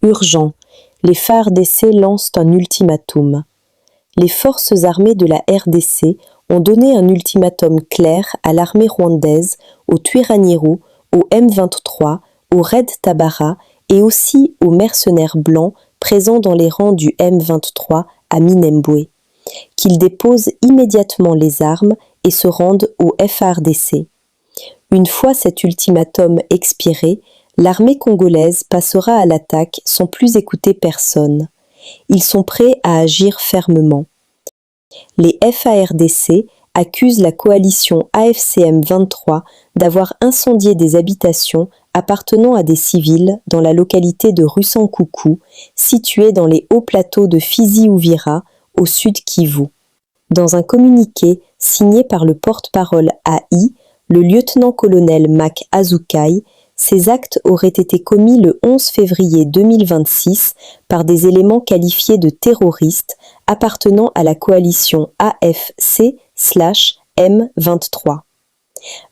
Urgent, les FARDC lancent un ultimatum. Les forces armées de la RDC ont donné un ultimatum clair à l'armée rwandaise, aux Twiraniru, au M23, au Red Tabara et aussi aux mercenaires blancs présents dans les rangs du M23 à Minembwe, qu'ils déposent immédiatement les armes et se rendent au FARDC. Une fois cet ultimatum expiré, l'armée congolaise passera à l'attaque sans plus écouter personne. Ils sont prêts à agir fermement. Les FARDC accusent la coalition AFCM 23 d'avoir incendié des habitations appartenant à des civils dans la localité de Rusankoukou, située dans les hauts plateaux de Fizi-Uvira, au sud Kivu. Dans un communiqué signé par le porte-parole AI, le lieutenant-colonel Mac Azukai, ces actes auraient été commis le 11 février 2026 par des éléments qualifiés de terroristes appartenant à la coalition AFC/M23.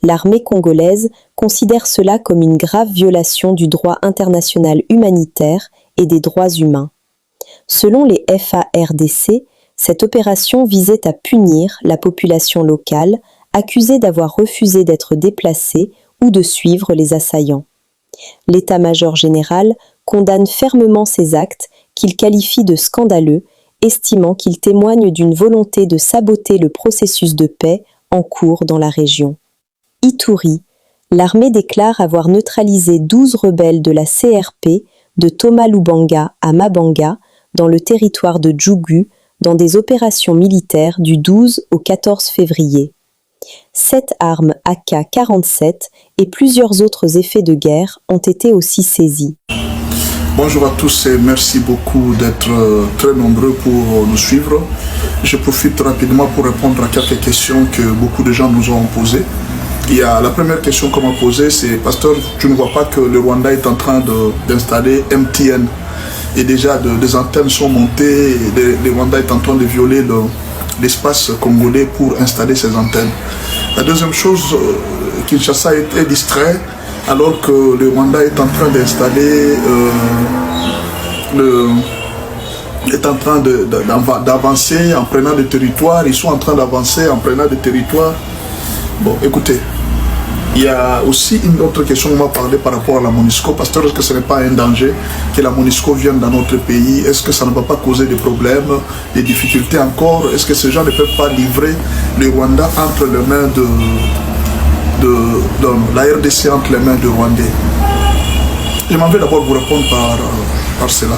L'armée congolaise considère cela comme une grave violation du droit international humanitaire et des droits humains. Selon les FARDC, cette opération visait à punir la population locale accusée d'avoir refusé d'être déplacée ou de suivre les assaillants. L'état-major général condamne fermement ces actes qu'il qualifie de scandaleux, estimant qu'ils témoignent d'une volonté de saboter le processus de paix en cours dans la région. Ituri, l'armée déclare avoir neutralisé 12 rebelles de la CRP de Thomas Lubanga à Mabanga dans le territoire de Djougou dans des opérations militaires du 12 au 14 février. 7 armes AK-47 et plusieurs autres effets de guerre ont été aussi saisis. Bonjour à tous et merci beaucoup d'être très nombreux pour nous suivre. Je profite rapidement pour répondre à quelques questions que beaucoup de gens nous ont posées. La première question qu'on m'a posée, c'est « Pasteur, tu ne vois pas que le Rwanda est en train d'installer MTN ?» Et déjà, des antennes sont montées et le Rwanda est en train de violer l'espace congolais pour installer ces antennes. La deuxième chose, Kinshasa est distrait alors que le Rwanda est en train d'installer, est en train d'avancer en prenant des territoires. Ils sont en train d'avancer en prenant des territoires. Bon, écoutez, il y a aussi une autre question qu'on m'a parlé par rapport à la MONUSCO. Pasteur, est-ce que ce n'est pas un danger que la MONUSCO vienne dans notre pays? Est-ce que ça ne va pas causer des problèmes, des difficultés encore? Est-ce que ces gens ne peuvent pas livrer le Rwanda entre les mains de la RDC, entre les mains de Rwandais? Je m'en vais d'abord vous répondre par cela.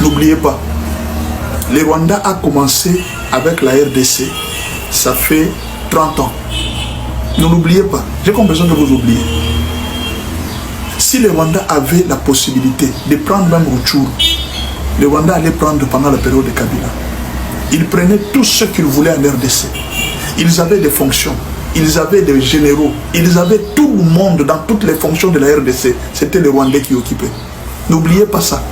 N'oubliez pas, le Rwanda a commencé avec la RDC, ça fait 30 ans. Ne l'oubliez pas, j'ai comme besoin de vous oublier. Si le Rwanda avait la possibilité de prendre même Rutshuru, le Rwanda allait prendre pendant la période de Kabila. Ils prenaient tout ce qu'ils voulaient en RDC. Ils avaient des fonctions, ils avaient des généraux, ils avaient tout le monde dans toutes les fonctions de la RDC. C'était les Rwandais qui occupaient. N'oubliez pas ça.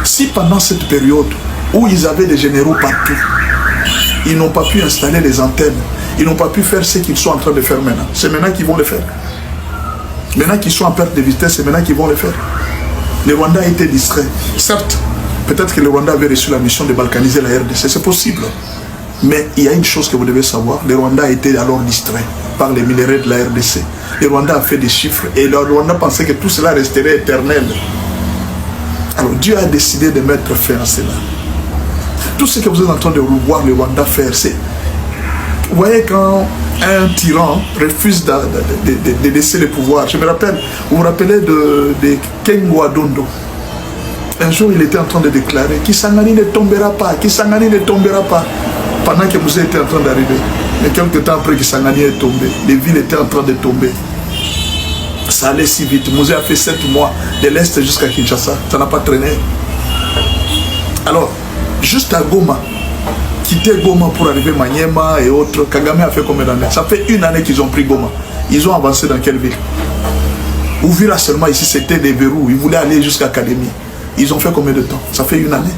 Si pendant cette période où ils avaient des généraux partout, ils n'ont pas pu installer les antennes, ils n'ont pas pu faire ce qu'ils sont en train de faire maintenant. C'est maintenant qu'ils vont le faire. Maintenant qu'ils sont en perte de vitesse, c'est maintenant qu'ils vont le faire. Le Rwanda a été distrait. Certes, peut-être que le Rwanda avait reçu la mission de balkaniser la RDC, c'est possible. Mais il y a une chose que vous devez savoir, le Rwanda a été alors distrait par les minéraux de la RDC. Le Rwanda a fait des chiffres et le Rwanda pensait que tout cela resterait éternel. Alors Dieu a décidé de mettre fin à cela. Tout ce que vous êtes en train de voir le Rwanda faire, c'est... Vous voyez quand un tyran refuse de laisser le pouvoir. Je me rappelle, vous vous rappelez de Kengo Adondo. Un jour, il était en train de déclarer « Kisangani ne tombera pas, Kisangani ne tombera pas » pendant que Mouzé était en train d'arriver. Mais quelques temps après Kisangani est tombé, les villes étaient en train de tomber. Ça allait si vite. Mouzé a fait 7 mois de l'Est jusqu'à Kinshasa. Ça n'a pas traîné. Alors, juste à Goma, quitter Goma pour arriver à Maniema et autres, Kagame a fait combien d'années? Ça fait 1 année qu'ils ont pris Goma. Ils ont avancé dans quelle ville? Ouvira seulement ici, c'était des verrous. Ils voulaient aller jusqu'à Académie. Ils ont fait combien de temps? Ça fait 1 année.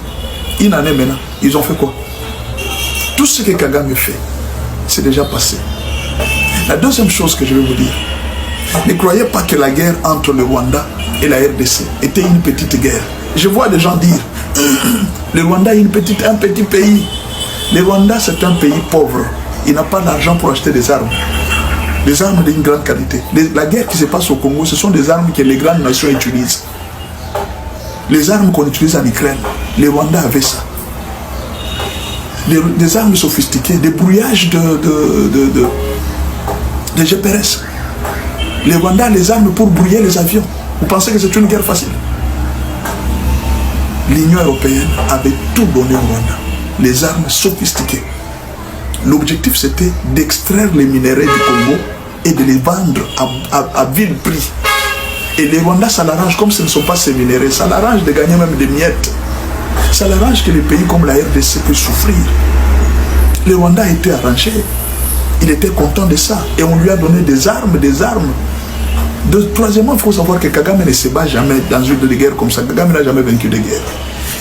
1 année maintenant. Ils ont fait quoi? Tout ce que Kagame fait, c'est déjà passé. La deuxième chose que je vais vous dire, ne croyez pas que la guerre entre le Rwanda et la RDC était une petite guerre. Je vois des gens dire, le Rwanda est un petit pays. Le Rwanda, c'est un pays pauvre. Il n'a pas d'argent pour acheter des armes d'une grande qualité. La guerre qui se passe au Congo, ce sont des armes que les grandes nations utilisent. Les armes qu'on utilise en Ukraine, les Rwandais avaient ça. Des armes sophistiquées, des brouillages de GPS. Les Rwandais, les armes pour brouiller les avions. Vous pensez que c'est une guerre facile? L'Union européenne avait tout donné au Rwanda. Les armes sophistiquées. L'objectif, c'était d'extraire les minéraux du Congo et de les vendre à vil prix. Et les Rwandais, ça l'arrange, comme ce ne sont pas ces minéraux, ça l'arrange de gagner même des miettes. Ça l'arrange que les pays comme la RDC puissent souffrir. Les Rwandais étaient arrangés. Il était content de ça. Et on lui a donné des armes. Troisièmement, il faut savoir que Kagame ne se bat jamais dans une guerre comme ça. Kagame n'a jamais vaincu de guerre.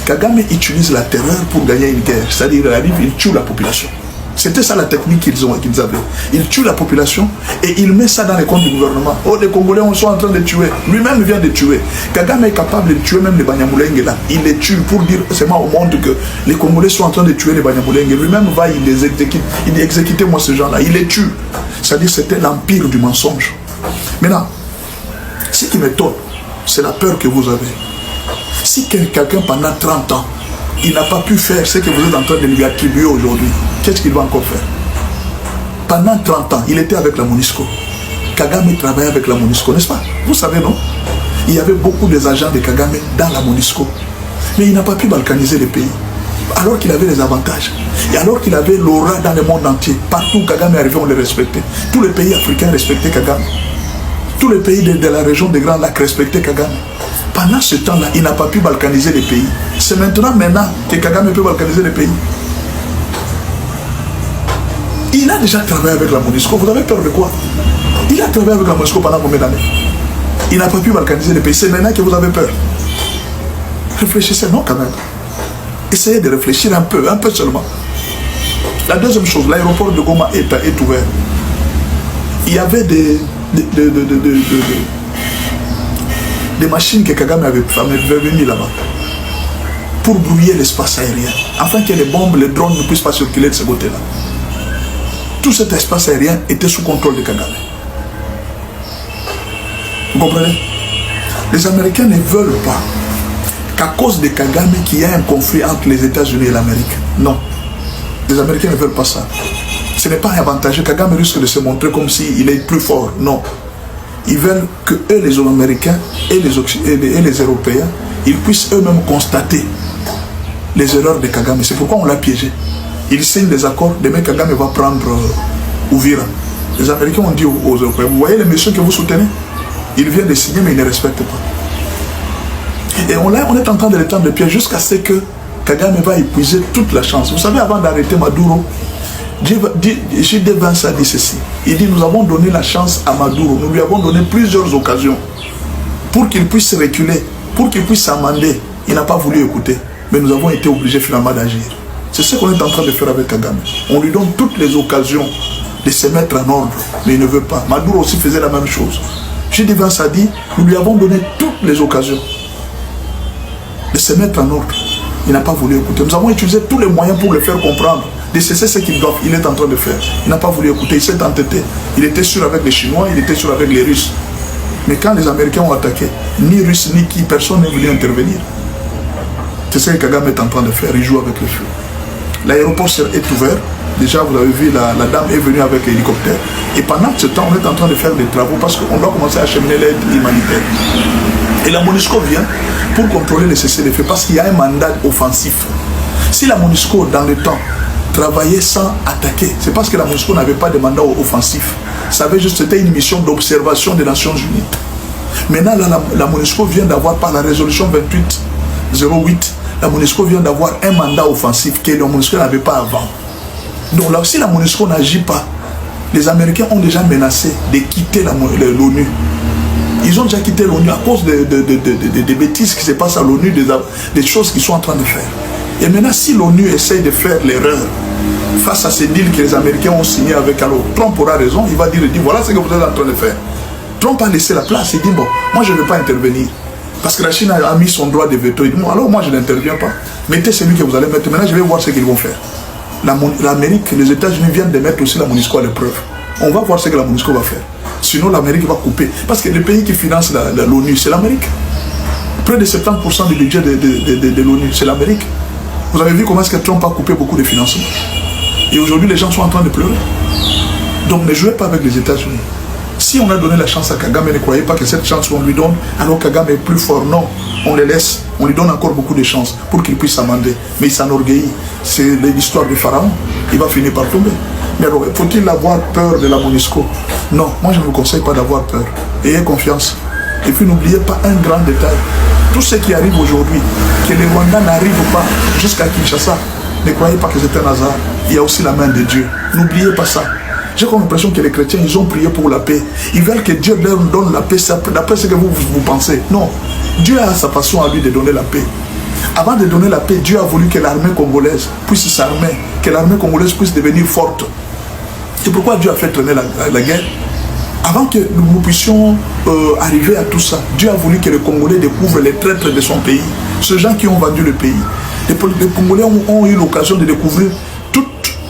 Kagame utilise la terreur pour gagner une guerre. C'est-à-dire, il arrive, il tue la population. C'était ça la technique qu'ils avaient. Il tue la population et il met ça dans les comptes du gouvernement. Oh, les Congolais sont en train de tuer. Lui-même vient de tuer. Kagame est capable de tuer même les Banyamulenge là. Il les tue pour dire seulement au monde que les Congolais sont en train de tuer les Banyamulenge. Lui-même va, il les exécute. Il dit exécutez-moi ces gens-là. Il les tue. C'est-à-dire c'était l'empire du mensonge. Maintenant, ce qui m'étonne, c'est la peur que vous avez. Si quelqu'un pendant 30 ans, il n'a pas pu faire ce que vous êtes en train de lui attribuer aujourd'hui, qu'est-ce qu'il va encore faire? Pendant 30 ans, il était avec la MONUSCO. Kagame travaillait avec la MONUSCO, n'est-ce pas? Vous savez, non? Il y avait beaucoup des agents de Kagame dans la MONUSCO. Mais il n'a pas pu balkaniser les pays. Alors qu'il avait les avantages. Et alors qu'il avait l'aura dans le monde entier. Partout où Kagame arrivait, on le respectait. Tous les pays africains respectaient Kagame. Tous les pays de la région des Grands Lacs respectaient Kagame. Pendant ce temps-là, il n'a pas pu balkaniser les pays. C'est maintenant que Kagame peut balkaniser les pays. Il a déjà travaillé avec la MONUSCO. Vous avez peur de quoi? Il a travaillé avec la MONUSCO pendant combien d'années? Il n'a pas pu balkaniser les pays. C'est maintenant que vous avez peur. Réfléchissez, non, quand même. Essayez de réfléchir un peu seulement. La deuxième chose, l'aéroport de Goma est ouvert. Il y avait des machines que Kagame avait mis là-bas pour brouiller l'espace aérien, afin que les bombes, les drones ne puissent pas circuler de ce côté-là. Tout cet espace aérien était sous contrôle de Kagame. Vous comprenez? Les Américains ne veulent pas qu'à cause de Kagame qu'il y ait un conflit entre les États-Unis et l'Amérique. Non. Les Américains ne veulent pas ça. Ce n'est pas avantageux. Kagame risque de se montrer comme s'il est plus fort. Non. Ils veulent que eux, les Américains et les Européens, ils puissent eux-mêmes constater les erreurs de Kagame. C'est pourquoi on l'a piégé. Ils signent des accords. Demain, Kagame va prendre Uvira. Les Américains ont dit aux Européens, vous voyez les messieurs que vous soutenez? Ils viennent de signer, mais ils ne respectent pas. Et on est en train de les tendre le pied jusqu'à ce que Kagame va épuiser toute la chance. Vous savez, avant d'arrêter Maduro, J.D. Vance a dit ceci. Il dit, nous avons donné la chance à Maduro. Nous lui avons donné plusieurs occasions pour qu'il puisse reculer, pour qu'il puisse s'amender. Il n'a pas voulu écouter. Mais nous avons été obligés finalement d'agir. C'est ce qu'on est en train de faire avec Kagame. On lui donne toutes les occasions de se mettre en ordre, mais il ne veut pas. Maduro aussi faisait la même chose. J.D. Vance a dit, nous lui avons donné toutes les occasions de se mettre en ordre. Il n'a pas voulu écouter. Nous avons utilisé tous les moyens pour le faire comprendre, de cesser ce qu'il est en train de faire. Il n'a pas voulu écouter, il s'est entêté. Il était sûr avec les Chinois, il était sûr avec les Russes. Mais quand les Américains ont attaqué, ni Russes ni qui, personne n'est venu intervenir. C'est ce que Kagame est en train de faire, il joue avec le feu. L'aéroport est ouvert. Déjà, vous avez vu, la dame est venue avec l'hélicoptère. Et pendant ce temps, on est en train de faire des travaux parce qu'on doit commencer à acheminer l'aide humanitaire. Et la MONUSCO vient pour contrôler les cessez-le-feu parce qu'il y a un mandat offensif. Si la MONUSCO, dans le temps, travaillait sans attaquer, c'est parce que la MONUSCO n'avait pas de mandat offensif. Ça avait juste été une mission d'observation des Nations Unies. Maintenant, la MONUSCO vient d'avoir, par la résolution 2808, la MONUSCO vient d'avoir un mandat offensif que la MONUSCO n'avait pas avant. Donc là, si la MONUSCO n'agit pas, les Américains ont déjà menacé de quitter l'ONU. Ils ont déjà quitté l'ONU à cause des bêtises qui se passent à l'ONU, des choses qu'ils sont en train de faire. Et maintenant, si l'ONU essaye de faire l'erreur face à ces deals que les Américains ont signés avec, alors Trump aura raison, il va dire voilà ce que vous êtes en train de faire. Trump a laissé la place, il dit bon, moi je ne vais pas intervenir. Parce que la Chine a mis son droit de veto. Il dit, alors moi je n'interviens pas. Mettez celui que vous allez mettre. Maintenant je vais voir ce qu'ils vont faire. L'Amérique, les États-Unis viennent de mettre aussi la MONUSCO à l'épreuve. On va voir ce que la MONUSCO va faire. Sinon l'Amérique va couper. Parce que le pays qui finance l'ONU, c'est l'Amérique. Près de 70% du budget de l'ONU, c'est l'Amérique. Vous avez vu comment est-ce que Trump a coupé beaucoup de financements. Et aujourd'hui, les gens sont en train de pleurer. Donc ne jouez pas avec les États-Unis. Si on a donné la chance à Kagame, ne croyez pas que cette chance qu'on lui donne, alors Kagame est plus fort. Non, on les laisse, on lui donne encore beaucoup de chances pour qu'il puisse s'amender. Mais il s'enorgueillit. C'est l'histoire du pharaon. Il va finir par tomber. Mais alors, faut-il avoir peur de la MONUSCO? Non, moi je ne vous conseille pas d'avoir peur. Ayez confiance. Et puis n'oubliez pas un grand détail. Tout ce qui arrive aujourd'hui, que les Rwandais n'arrivent pas jusqu'à Kinshasa, ne croyez pas que c'est un hasard. Il y a aussi la main de Dieu. N'oubliez pas ça. J'ai comme l'impression que les chrétiens, ils ont prié pour la paix. Ils veulent que Dieu leur donne la paix, d'après ce que vous pensez. Non. Dieu a sa façon à lui de donner la paix. Avant de donner la paix, Dieu a voulu que l'armée congolaise puisse s'armer, que l'armée congolaise puisse devenir forte. C'est pourquoi Dieu a fait traîner la guerre. Avant que nous puissions arriver à tout ça, Dieu a voulu que les Congolais découvrent les traîtres de son pays. Ces gens qui ont vendu le pays. Les Congolais ont eu l'occasion de découvrir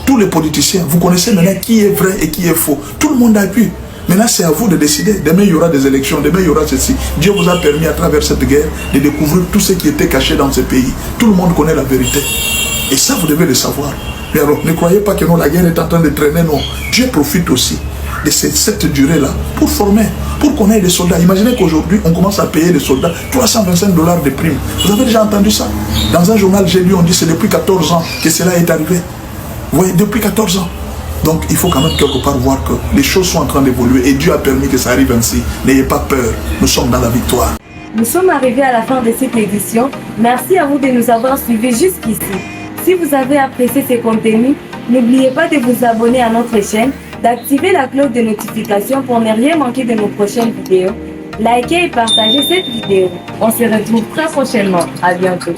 tous les politiciens. Vous connaissez maintenant qui est vrai et qui est faux. Tout le monde a pu. Maintenant, c'est à vous de décider. Demain, il y aura des élections. Demain, il y aura ceci. Dieu vous a permis, à travers cette guerre, de découvrir tout ce qui était caché dans ce pays. Tout le monde connaît la vérité. Et ça, vous devez le savoir. Mais alors, ne croyez pas que non, la guerre est en train de traîner. Non. Dieu profite aussi de cette durée-là pour former, pour qu'on ait des soldats. Imaginez qu'aujourd'hui, on commence à payer les soldats $325 de primes. Vous avez déjà entendu ça? Dans un journal, j'ai lu, on dit que c'est depuis 14 ans que cela est arrivé. Vous voyez, depuis 14 ans. Donc, il faut quand même quelque part voir que les choses sont en train d'évoluer et Dieu a permis que ça arrive ainsi. N'ayez pas peur, nous sommes dans la victoire. Nous sommes arrivés à la fin de cette édition. Merci à vous de nous avoir suivis jusqu'ici. Si vous avez apprécié ces contenus, n'oubliez pas de vous abonner à notre chaîne, d'activer la cloche de notification pour ne rien manquer de nos prochaines vidéos. Likez et partagez cette vidéo. On se retrouve très prochainement. À bientôt.